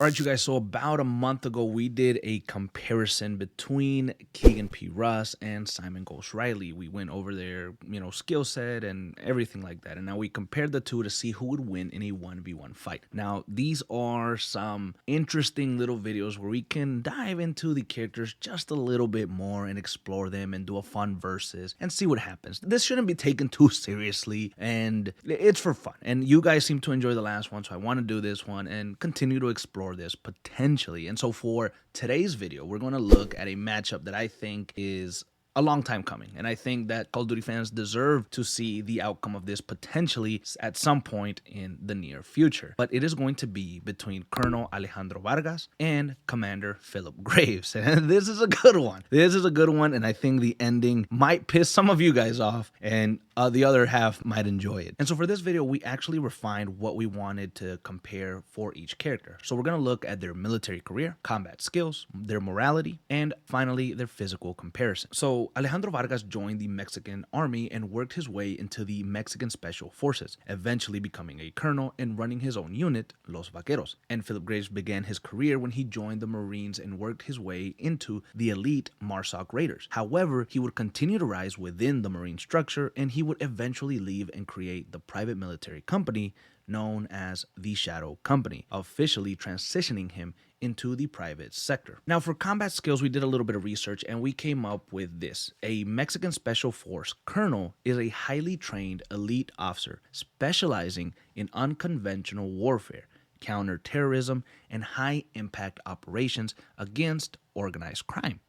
All right, you guys. So about a month ago, we did a comparison between Keegan P. Russ and Simon Ghost Riley. We went over their, skill set and everything like that. And now we compared the two to see who would win in a 1v1 fight. Now, these are some interesting little videos where we can dive into the characters just a little bit more and explore them and do a fun versus and see what happens. This shouldn't be taken too seriously, and it's for fun. And you guys seem to enjoy the last one, so I want to do this one and continue to explore this potentially. And so for today's video, we're going to look at a matchup that I think is a long time coming. And I think that Call of Duty fans deserve to see the outcome of this potentially at some point in the near future. But it is going to be between Colonel Alejandro Vargas and Commander Philip Graves. And this is a good one. This is a good one. And I think the ending might piss some of you guys off, and the other half might enjoy it. And so for this video, we actually refined what we wanted to compare for each character. So we're going to look at their military career, combat skills, their morality, and finally their physical comparison. So Alejandro Vargas joined the Mexican army and worked his way into the Mexican Special Forces, eventually becoming a colonel and running his own unit, Los Vaqueros. And Philip Graves began his career when he joined the Marines and worked his way into the elite MARSOC Raiders. However, he would continue to rise within the Marine structure, and he would eventually leave and create the private military company known as the Shadow Company, officially transitioning him into the private sector. Now, for combat skills, we did a little bit of research and we came up with this. A Mexican Special Force colonel is a highly trained elite officer specializing in unconventional warfare, counterterrorism, and high-impact operations against organized crime.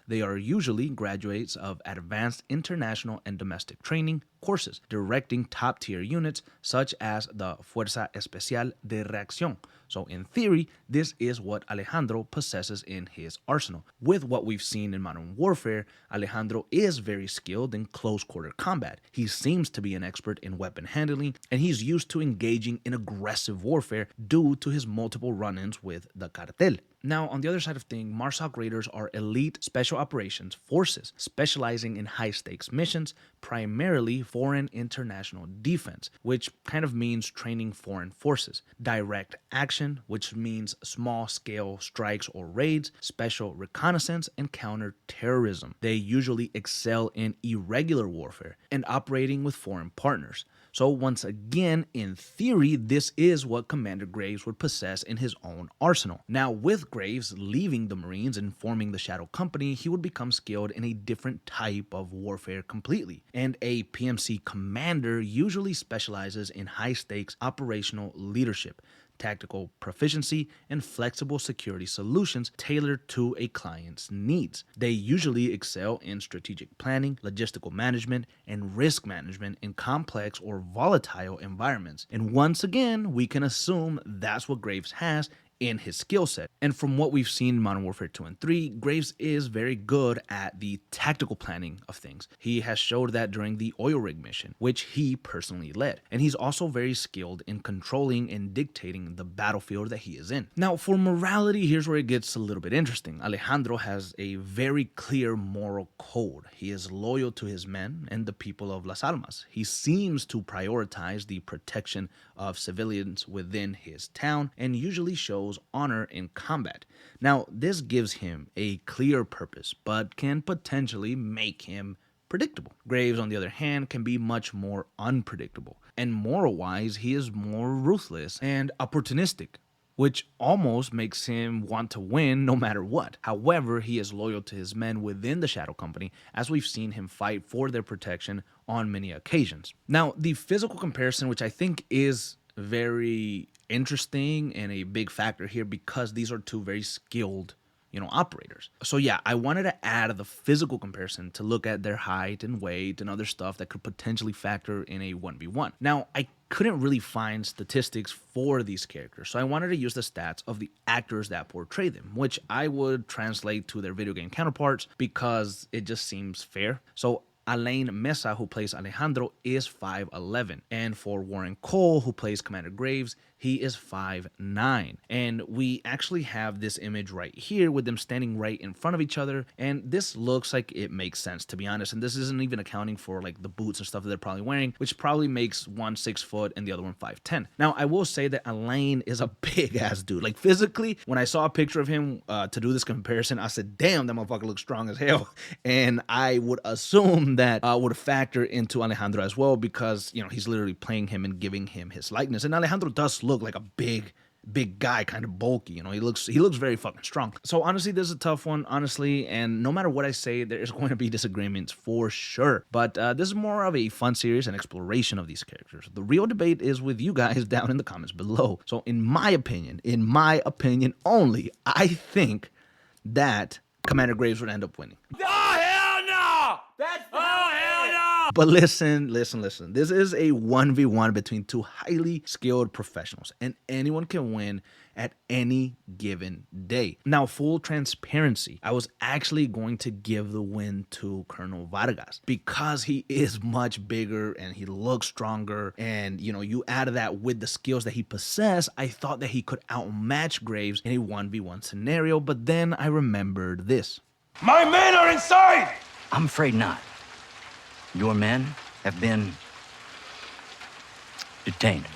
They are usually graduates of advanced international and domestic training courses, directing top-tier units such as the Fuerza Especial de Reacción. So in theory, this is what Alejandro possesses in his arsenal. With what we've seen in Modern Warfare, Alejandro is very skilled in close-quarter combat. He seems to be an expert in weapon handling, and he's used to engaging in aggressive warfare due to his multiple run-ins with the cartel. Now, on the other side of things, MARSOC Raiders are elite special operations forces specializing in high-stakes missions, primarily foreign international defense, which kind of means training foreign forces, direct action, which means small-scale strikes or raids, special reconnaissance, and counter-terrorism. They usually excel in irregular warfare and operating with foreign partners. So once again, in theory, this is what Commander Graves would possess in his own arsenal. Now, with Graves leaving the Marines and forming the Shadow Company, he would become skilled in a different type of warfare completely. And a PMC commander usually specializes in high-stakes operational leadership, tactical proficiency, and flexible security solutions tailored to a client's needs. They usually excel in strategic planning, logistical management, and risk management in complex or volatile environments. And once again, we can assume that's what Graves has in his skill set. And from what we've seen in Modern Warfare 2 and 3, Graves is very good at the tactical planning of things. He has showed that during the oil rig mission, which he personally led. And he's also very skilled in controlling and dictating the battlefield that he is in. Now, for morality, here's where it gets a little bit interesting. Alejandro has a very clear moral code. He is loyal to his men and the people of Las Almas. He seems to prioritize the protection of civilians within his town and usually shows honor in combat. Now, this gives him a clear purpose, but can potentially make him predictable. Graves, on the other hand, can be much more unpredictable, and moral-wise, he is more ruthless and opportunistic, which almost makes him want to win no matter what. However, he is loyal to his men within the Shadow Company, as we've seen him fight for their protection on many occasions. Now, the physical comparison, which I think is very interesting and a big factor here because these are two very skilled operators. So yeah, I wanted to add the physical comparison to look at their height and weight and other stuff that could potentially factor in a 1v1. Now, I couldn't really find statistics for these characters, so I wanted to use the stats of the actors that portray them, which I would translate to their video game counterparts because it just seems fair. So Alain Mesa, who plays Alejandro, is 5'11", and for Warren Cole, who plays Commander Graves, He is 5'9". And we actually have this image right here with them standing right in front of each other. And this looks like it makes sense, to be honest. And this isn't even accounting for like the boots and stuff that they're probably wearing, which probably makes one 6 foot and the other one 5'10". Now, I will say that Alain is a big ass dude. Like physically, when I saw a picture of him to do this comparison, I said, damn, that motherfucker looks strong as hell. And I would assume that would factor into Alejandro as well, because, you know, he's literally playing him and giving him his likeness. And Alejandro does look like a big guy, kind of bulky. You know, he looks very fucking strong. So honestly, this is a tough one, honestly, and no matter what I say, there's going to be disagreements for sure. But this is more of a fun series and exploration of these characters. The real debate is with you guys down in the comments below. So in my opinion only, I think that Commander Graves would end up winning. Oh, hell no! Hell no! But listen. This is a 1v1 between two highly skilled professionals, and anyone can win at any given day. Now, full transparency, I was actually going to give the win to Colonel Vargas because he is much bigger and he looks stronger. And, you know, you add that with the skills that he possessed, I thought that he could outmatch Graves in a 1v1 scenario. But then I remembered this. My men are inside! I'm afraid not. Your men have been detained.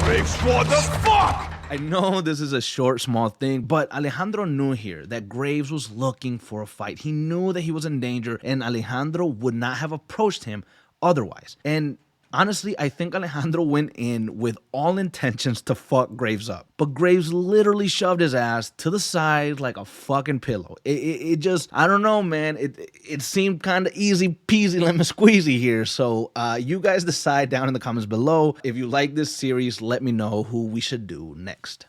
Graves, what the fuck? I know this is a short, small thing, but Alejandro knew here that Graves was looking for a fight. He knew that he was in danger, and Alejandro would not have approached him otherwise. And honestly, I think Alejandro went in with all intentions to fuck Graves up. But Graves literally shoved his ass to the side like a fucking pillow. It just, I don't know, man. It seemed kind of easy peasy lemon squeezy here. So you guys decide down in the comments below. If you like this series, let me know who we should do next.